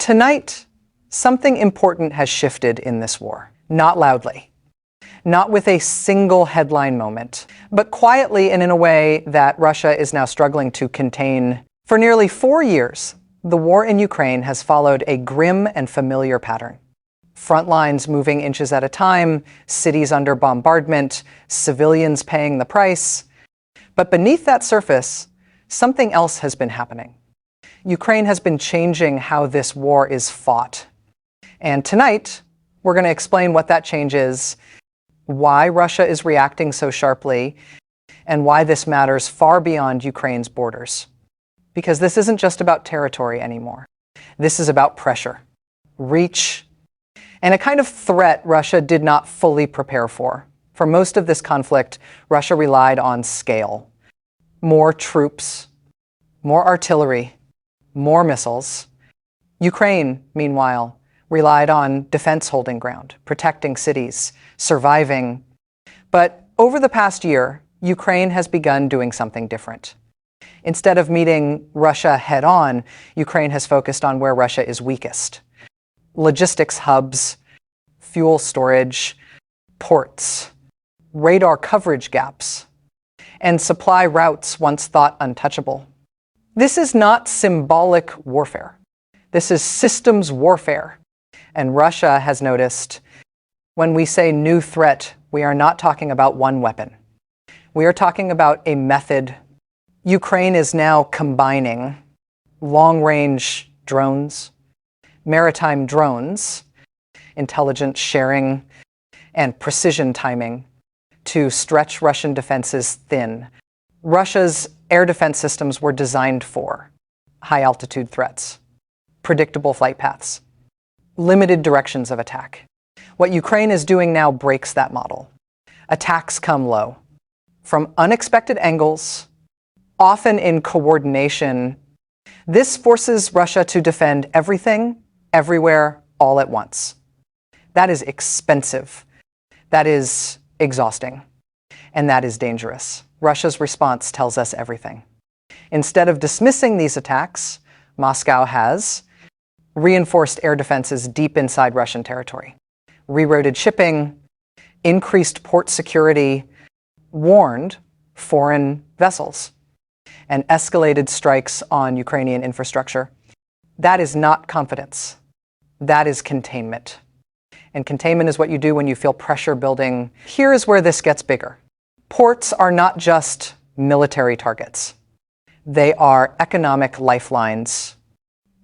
Tonight, something important has shifted in this war. Not loudly, not with a single headline moment, but quietly and in a way that Russia is now struggling to contain. For nearly 4 years, the war in Ukraine has followed a grim and familiar pattern. Front lines moving inches at a time, cities under bombardment, civilians paying the price. But beneath that surface, something else has been happening. Ukraine has been changing how this war is fought. And tonight, we're going to explain what that change is, why Russia is reacting so sharply, and why this matters far beyond Ukraine's borders. Because this isn't just about territory anymore. This is about pressure, reach, and a kind of threat Russia did not fully prepare for. For most of this conflict, Russia relied on scale. More troops, more artillery, more missiles. Ukraine, meanwhile, relied on defense holding ground, protecting cities, surviving. But over the past year, Ukraine has begun doing something different. Instead of meeting Russia head-on, Ukraine has focused on where Russia is weakest. Logistics hubs, fuel storage, ports, radar coverage gaps, and supply routes once thought untouchable. This is not symbolic warfare. This is systems warfare. And Russia has noticed when we say new threat, we are not talking about one weapon. We are talking about a method. Ukraine is now combining long-range drones, maritime drones, intelligence sharing, and precision timing to stretch Russian defenses thin. Russia's air defense systems were designed for high-altitude threats, predictable flight paths, limited directions of attack. What Ukraine is doing now breaks that model. Attacks come low, from unexpected angles, often in coordination. This forces Russia to defend everything, everywhere, all at once. That is expensive. That is exhausting. And that is dangerous. Russia's response tells us everything. Instead of dismissing these attacks, Moscow has reinforced air defenses deep inside Russian territory, rerouted shipping, increased port security, warned foreign vessels, and escalated strikes on Ukrainian infrastructure. That is not confidence. That is containment. And containment is what you do when you feel pressure building. Here is where this gets bigger. Ports are not just military targets. They are economic lifelines.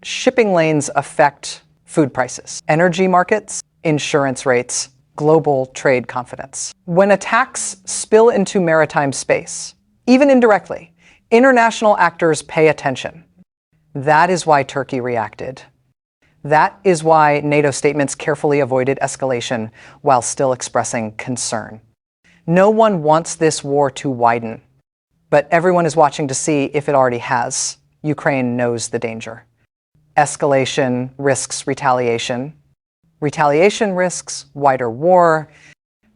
Shipping lanes affect food prices, energy markets, insurance rates, global trade confidence. When attacks spill into maritime space, even indirectly, international actors pay attention. That is why Turkey reacted. That is why NATO statements carefully avoided escalation while still expressing concern. No one wants this war to widen, but everyone is watching to see if it already has. Ukraine knows the danger. Escalation risks retaliation. Retaliation risks wider war.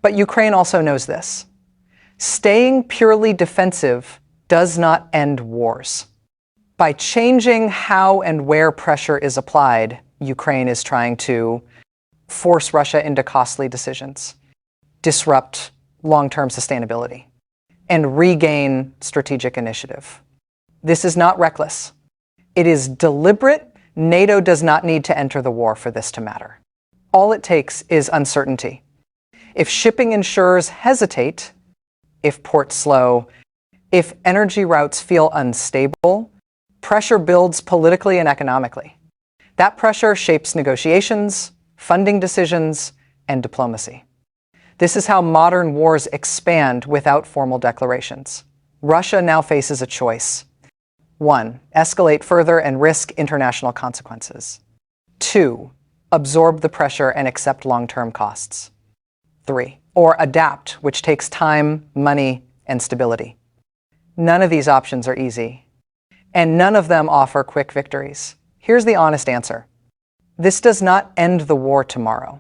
But Ukraine also knows this. Staying purely defensive does not end wars. By changing how and where pressure is applied, Ukraine is trying to force Russia into costly decisions, disrupt long-term sustainability, and regain strategic initiative. This is not reckless. It is deliberate. NATO does not need to enter the war for this to matter. All it takes is uncertainty. If shipping insurers hesitate, if ports slow, if energy routes feel unstable, pressure builds politically and economically. That pressure shapes negotiations, funding decisions, and diplomacy. This is how modern wars expand without formal declarations. Russia now faces a choice. 1. Escalate further and risk international consequences. 2. Absorb the pressure and accept long-term costs. 3. Or adapt, which takes time, money, and stability. None of these options are easy, and none of them offer quick victories. Here's the honest answer. This does not end the war tomorrow.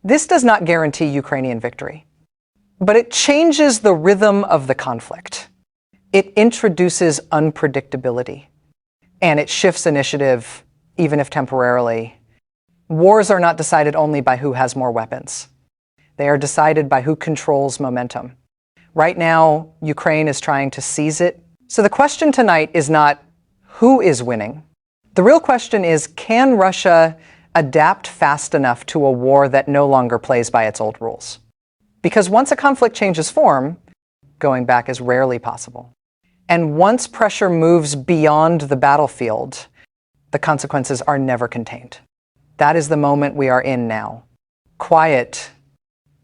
This does not guarantee Ukrainian victory, but it changes the rhythm of the conflict. It introduces unpredictability, and it shifts initiative, even if temporarily. Wars are not decided only by who has more weapons. They are decided by who controls momentum. Right now, Ukraine is trying to seize it. So the question tonight is not who is winning. The real question is, can Russia adapt fast enough to a war that no longer plays by its old rules? Because once a conflict changes form, going back is rarely possible. And once pressure moves beyond the battlefield, the consequences are never contained. That is the moment we are in now. Quiet,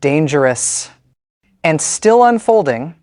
dangerous, and still unfolding,